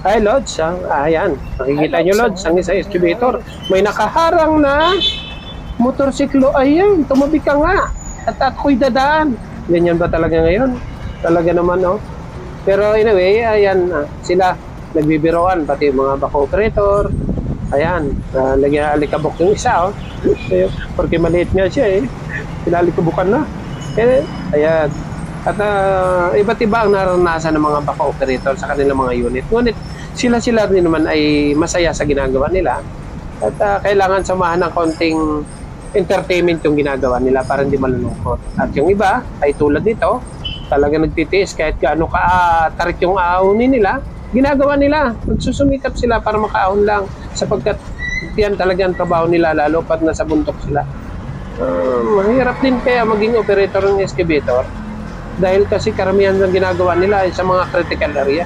Ay, Lods, ayan. Nakikita nyo, Lods, ang isa excavator. May nakaharang na motorsiklo. Ayan, tumabi ka nga. At ako'y dadaan. Ganyan ba talaga ngayon? Talaga naman, oh. Pero anyway, ayan, sila nagbibiroan, pati yung mga bako operator. Ayan, lagyan alikabok yung isa, oh. Porque maliit nga siya, eh. Pinalikabukan na. Eh, ayan. At iba't iba ang naranasan ng mga baka operator sa kanilang mga unit. Ngunit sila rin naman ay masaya sa ginagawa nila. At kailangan samahan ng konting entertainment yung ginagawa nila para hindi malulungkot. At yung iba ay tulad nito, talaga nagtitiis kahit gaano tarik yung ahon nila, ginagawa nila. Nagsusumikap sila para makaahon lang sapagkat yan talaga ang trabaho nila lalo pat nasa bundok sila. Mahirap din kaya maging operator ng excavator dahil kasi karamihan ng ginagawa nila ay sa mga critical area.